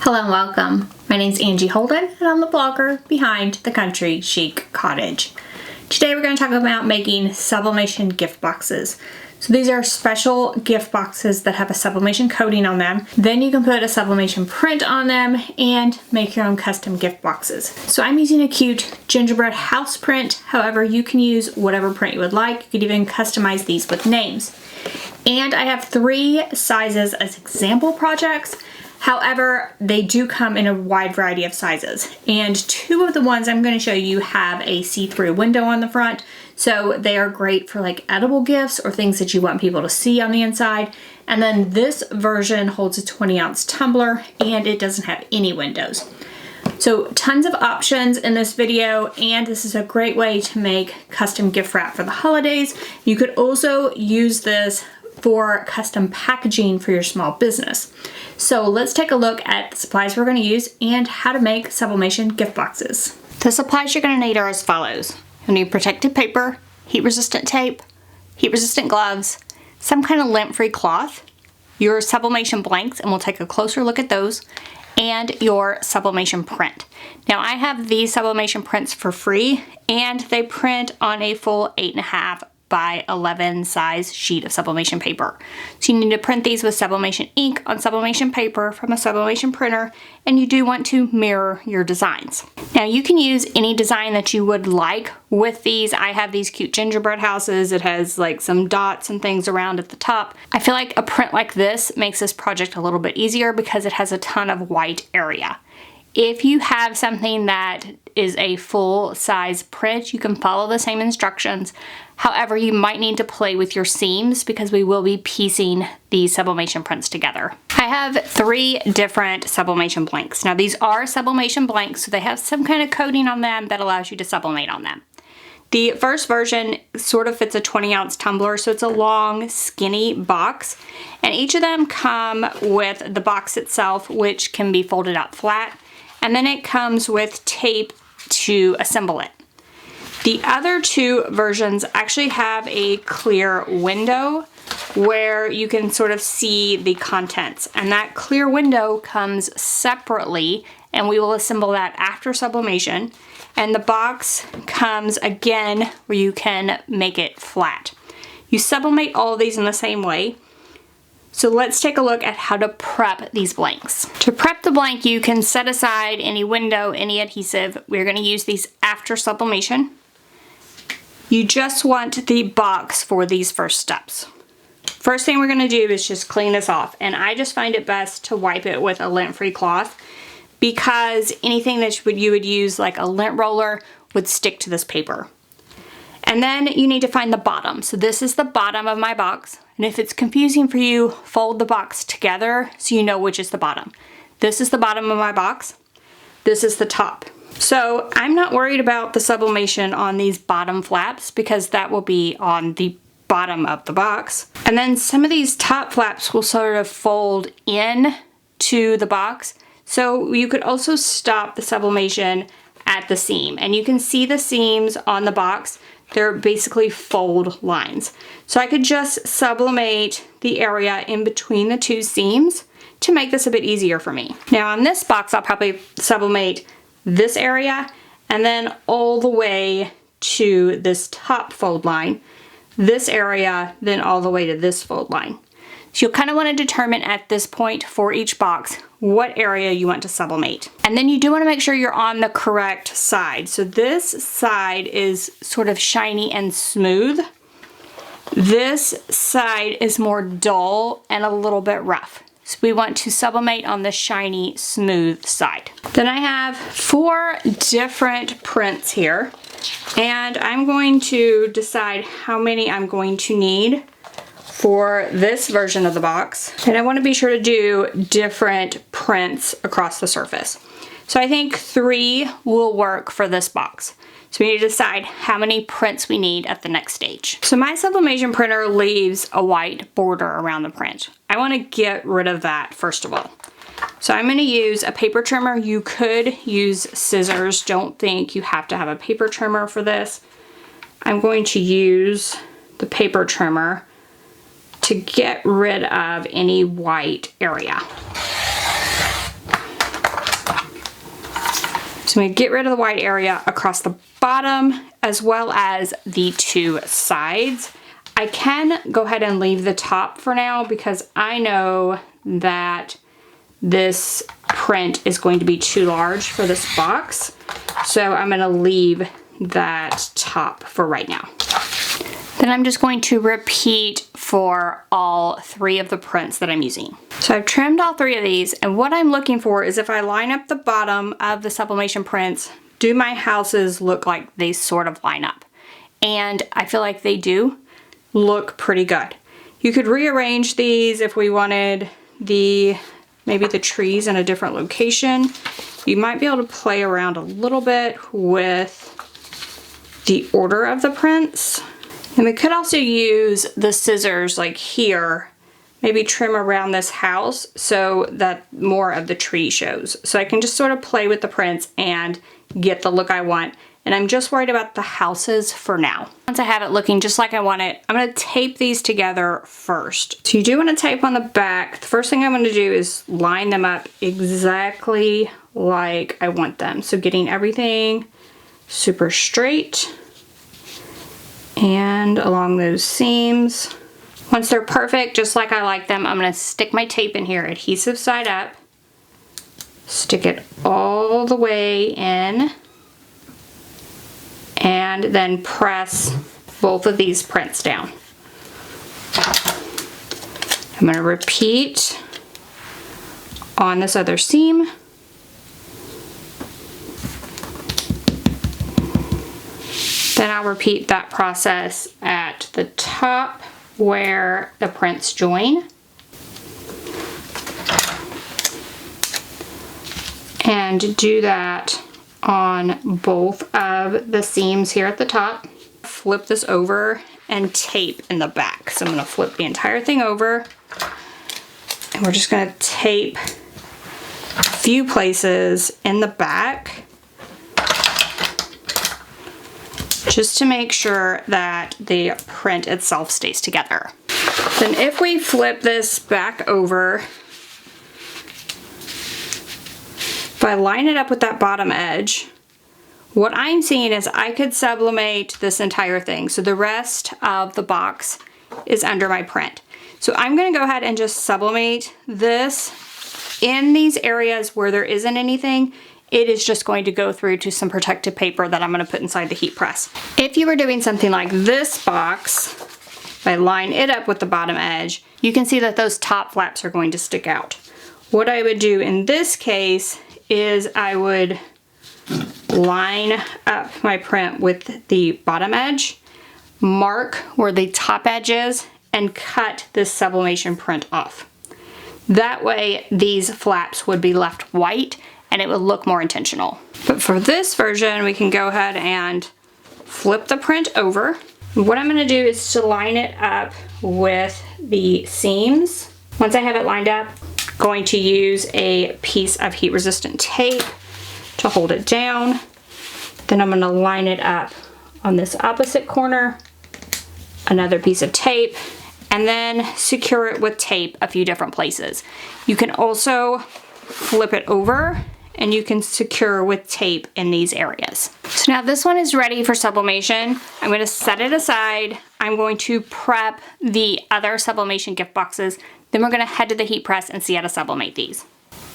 Hello and welcome. My name's Angie Holden and I'm the blogger behind the Country Chic Cottage. Today we're going to talk about making sublimation gift boxes. So these are special gift boxes that have a sublimation coating on them. Then you can put a sublimation print on them and make your own custom gift boxes. So I'm using a cute gingerbread house print. However, you can use whatever print you would like. You could even customize these with names. And I have 3 sizes as example projects. However, they do come in a wide variety of sizes. And 2 of the ones I'm going to show you have a see-through window on the front. So they are great for like edible gifts or things that you want people to see on the inside. And then this version holds a 20-ounce tumbler and it doesn't have any windows. So tons of options in this video, and this is a great way to make custom gift wrap for the holidays. You could also use this for custom packaging for your small business. So let's take a look at the supplies we're going to use and how to make sublimation gift boxes. The supplies you're going to need are as follows. You'll need protective paper, heat-resistant tape, heat-resistant gloves, some kind of lint-free cloth, your sublimation blanks, and we'll take a closer look at those, and your sublimation print. Now I have these sublimation prints for free, and they print on a full 8.5 by 11 size sheet of sublimation paper. So you need to print these with sublimation ink on sublimation paper from a sublimation printer, and you do want to mirror your designs. Now you can use any design that you would like with these. I have these cute gingerbread houses. It has like some dots and things around at the top. I feel like a print like this makes this project a little bit easier because it has a ton of white area. If you have something that is a full size print, you can follow the same instructions. However, you might need to play with your seams because we will be piecing these sublimation prints together. I have 3 different sublimation blanks. Now these are sublimation blanks, so they have some kind of coating on them that allows you to sublimate on them. The first version sort of fits a 20-ounce tumbler, so it's a long, skinny box. And each of them come with the box itself, which can be folded out flat. And then it comes with tape to assemble it. The other 2 versions actually have a clear window where you can sort of see the contents, and that clear window comes separately, and we will assemble that after sublimation. And the box comes again where you can make it flat. You sublimate all of these in the same way. So let's take a look at how to prep these blanks. To prep the blank, you can set aside any window, any adhesive. We're going to use these after sublimation. You just want the box for these first steps. First thing we're going to do is just clean this off, and I just find it best to wipe it with a lint-free cloth because anything that you would use like a lint roller would stick to this paper. And then you need to find the bottom. So this is the bottom of my box. And if it's confusing for you, fold the box together so you know which is the bottom. This is the bottom of my box. This is the top. So I'm not worried about the sublimation on these bottom flaps because that will be on the bottom of the box. And then some of these top flaps will sort of fold in to the box. So you could also stop the sublimation at the seam. And you can see the seams on the box. They're basically fold lines. So I could just sublimate the area in between the 2 seams to make this a bit easier for me. Now on this box, I'll probably sublimate this area and then all the way to this top fold line, this area, then all the way to this fold line. So you'll kind of want to determine at this point for each box what area you want to sublimate. And then you do want to make sure you're on the correct side. So this side is sort of shiny and smooth. This side is more dull and a little bit rough. So we want to sublimate on the shiny, smooth side. Then I have 4 different prints here, and I'm going to decide how many I'm going to need for this version of the box. And I want to be sure to do different prints across the surface. So I think 3 will work for this box. So we need to decide how many prints we need at the next stage. So my sublimation printer leaves a white border around the print. I want to get rid of that first of all. So I'm going to use a paper trimmer. You could use scissors. Don't think you have to have a paper trimmer for this. I'm going to use the paper trimmer to get rid of any white area. So I'm going to get rid of the white area across the bottom as well as the two sides. I can go ahead and leave the top for now because I know that this print is going to be too large for this box. So I'm going to leave that top for right now. Then I'm just going to repeat for all three of the prints that I'm using. So I've trimmed all three of these, and what I'm looking for is if I line up the bottom of the sublimation prints, do my houses look like they sort of line up? And I feel like they do look pretty good. You could rearrange these if we wanted maybe the trees in a different location. You might be able to play around a little bit with the order of the prints. And we could also use the scissors like here, maybe trim around this house so that more of the tree shows. So I can just sort of play with the prints and get the look I want. And I'm just worried about the houses for now. Once I have it looking just like I want it, I'm gonna tape these together first. So you do wanna tape on the back. The first thing I'm gonna do is line them up exactly like I want them. So getting everything super straight and along those seams. Once they're perfect, just like I like them, I'm gonna stick my tape in here, adhesive side up, stick it all the way in, and then press both of these prints down. I'm gonna repeat on this other seam. Then I'll repeat that process at the top where the prints join. And do that on both of the seams here at the top. Flip this over and tape in the back. So I'm gonna flip the entire thing over and we're just gonna tape a few places in the back just to make sure that the print itself stays together. Then if we flip this back over, if I line it up with that bottom edge, what I'm seeing is I could sublimate this entire thing. So the rest of the box is under my print. So I'm gonna go ahead and just sublimate this in these areas where there isn't anything. It is just going to go through to some protective paper that I'm going to put inside the heat press. If you were doing something like this box, if I line it up with the bottom edge, you can see that those top flaps are going to stick out. What I would do in this case is I would line up my print with the bottom edge, mark where the top edge is, and cut this sublimation print off. That way these flaps would be left white and it would look more intentional. But for this version, we can go ahead and flip the print over. What I'm gonna do is to line it up with the seams. Once I have it lined up, I'm going to use a piece of heat resistant tape to hold it down. Then I'm gonna line it up on this opposite corner, another piece of tape, and then secure it with tape a few different places. You can also flip it over and you can secure with tape in these areas. So now this one is ready for sublimation. I'm gonna set it aside. I'm going to prep the other sublimation gift boxes. Then we're gonna head to the heat press and see how to sublimate these.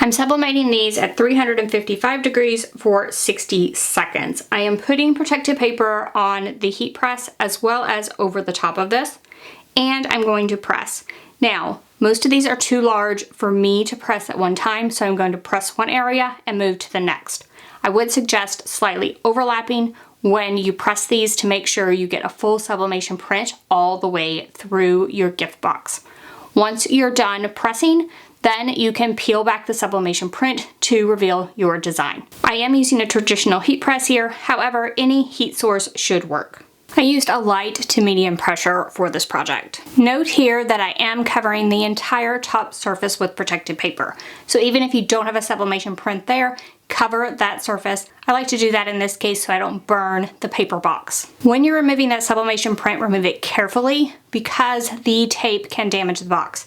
I'm sublimating these at 355 degrees for 60 seconds. I am putting protective paper on the heat press as well as over the top of this, and I'm going to press. Now, most of these are too large for me to press at one time, so I'm going to press one area and move to the next. I would suggest slightly overlapping when you press these to make sure you get a full sublimation print all the way through your gift box. Once you're done pressing, then you can peel back the sublimation print to reveal your design. I am using a traditional heat press here, however, any heat source should work. I used a light to medium pressure for this project. Note here that I am covering the entire top surface with protective paper. So even if you don't have a sublimation print there, cover that surface. I like to do that in this case so I don't burn the paper box. When you're removing that sublimation print, remove it carefully because the tape can damage the box.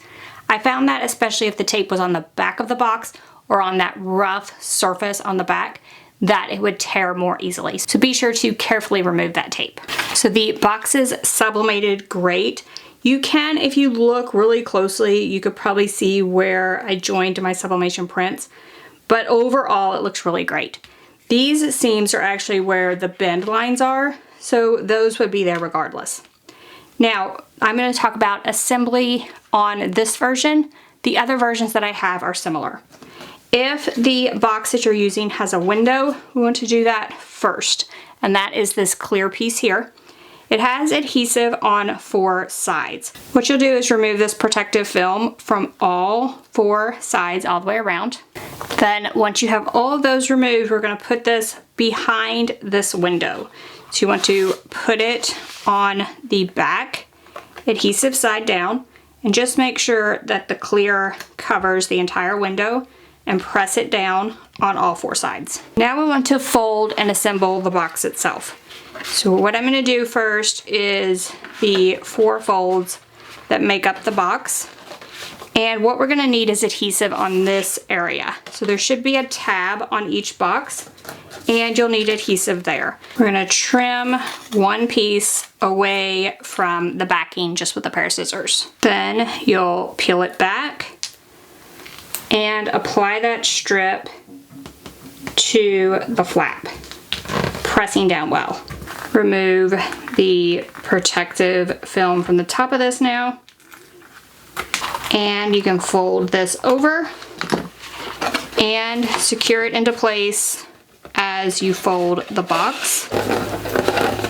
I found that especially if the tape was on the back of the box or on that rough surface on the back, that it would tear more easily. So be sure to carefully remove that tape. So the box is sublimated great. You can, if you look really closely, you could probably see where I joined my sublimation prints, but overall it looks really great. These seams are actually where the bend lines are, so those would be there regardless. Now, I'm going to talk about assembly on this version. The other versions that I have are similar. If the box that you're using has a window, we want to do that first, and that is this clear piece here. It has adhesive on 4 sides. What you'll do is remove this protective film from all 4 sides all the way around. Then once you have all of those removed, we're going to put this behind this window. So you want to put it on the back, adhesive side down, and just make sure that the clear covers the entire window and press it down on all 4 sides. Now we want to fold and assemble the box itself. So what I'm going to do first is the 4 folds that make up the box. And what we're going to need is adhesive on this area. So there should be a tab on each box, and you'll need adhesive there. We're going to trim one piece away from the backing just with a pair of scissors. Then you'll peel it back and apply that strip to the flap, pressing down well. Remove the protective film from the top of this now, and you can fold this over and secure it into place as you fold the box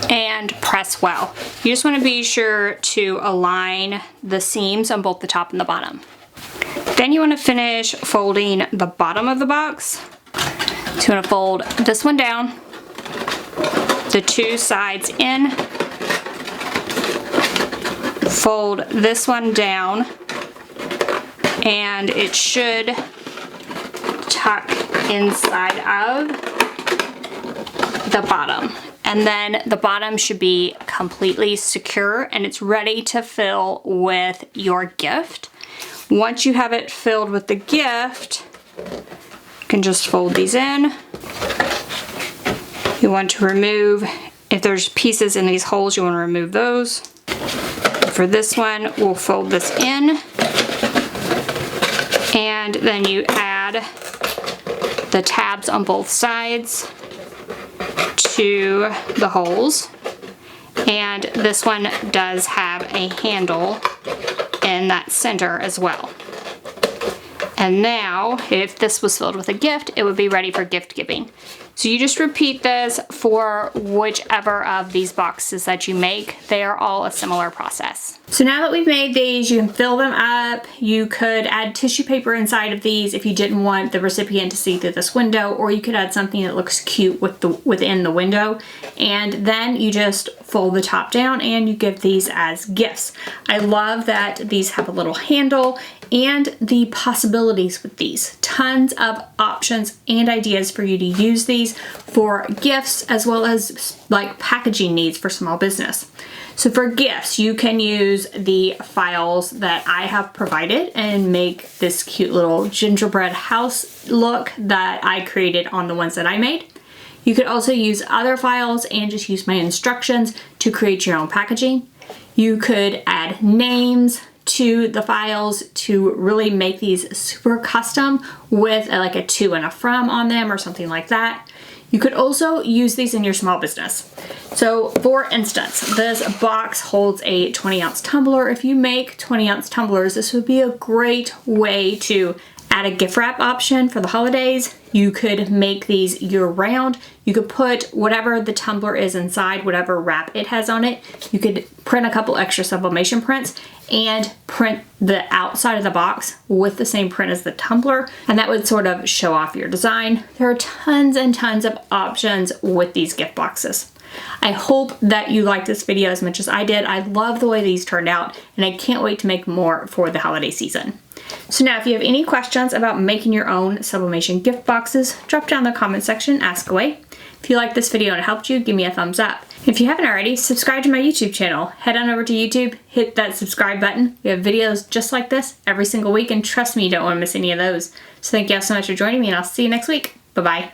and press well. You just want to be sure to align the seams on both the top and the bottom. Then you want to finish folding the bottom of the box. So you want to fold this one down, the 2 sides in, fold this one down, and it should tuck inside of the bottom. And then the bottom should be completely secure and it's ready to fill with your gift. Once you have it filled with the gift, you can just fold these in. You want to remove, if there's pieces in these holes, you want to remove those. For this one, we'll fold this in, and then you add the tabs on both sides to the holes. And this one does have a handle in that center as well. And now, if this was filled with a gift, it would be ready for gift giving. So you just repeat this for whichever of these boxes that you make. They are all a similar process. So now that we've made these, you can fill them up. You could add tissue paper inside of these if you didn't want the recipient to see through this window, or you could add something that looks cute within the window. And then you just fold the top down and you give these as gifts. I love that these have a little handle and the possibilities with these. Tons of options and ideas for you to use these for gifts as well as like packaging needs for small business. So for gifts, you can use the files that I have provided and make this cute little gingerbread house look that I created on the ones that I made. You could also use other files and just use my instructions to create your own packaging. You could add names to the files to really make these super custom with like a to and a from on them or something like that. You could also use these in your small business. So for instance, this box holds a 20-ounce tumbler. If you make 20-ounce tumblers, this would be a great way to add a gift wrap option for the holidays. You could make these year-round. You could put whatever the tumbler is inside, whatever wrap it has on it. You could print a couple extra sublimation prints and print the outside of the box with the same print as the tumbler, and that would sort of show off your design. There are tons and tons of options with these gift boxes. I hope that you liked this video as much as I did. I love the way these turned out, and I can't wait to make more for the holiday season. So now if you have any questions about making your own sublimation gift boxes, drop down in the comment section, ask away. If you liked this video and it helped you, give me a thumbs up. If you haven't already, subscribe to my YouTube channel. Head on over to YouTube, hit that subscribe button. We have videos just like this every single week, and trust me, you don't want to miss any of those. So thank you all so much for joining me, and I'll see you next week. Bye-bye.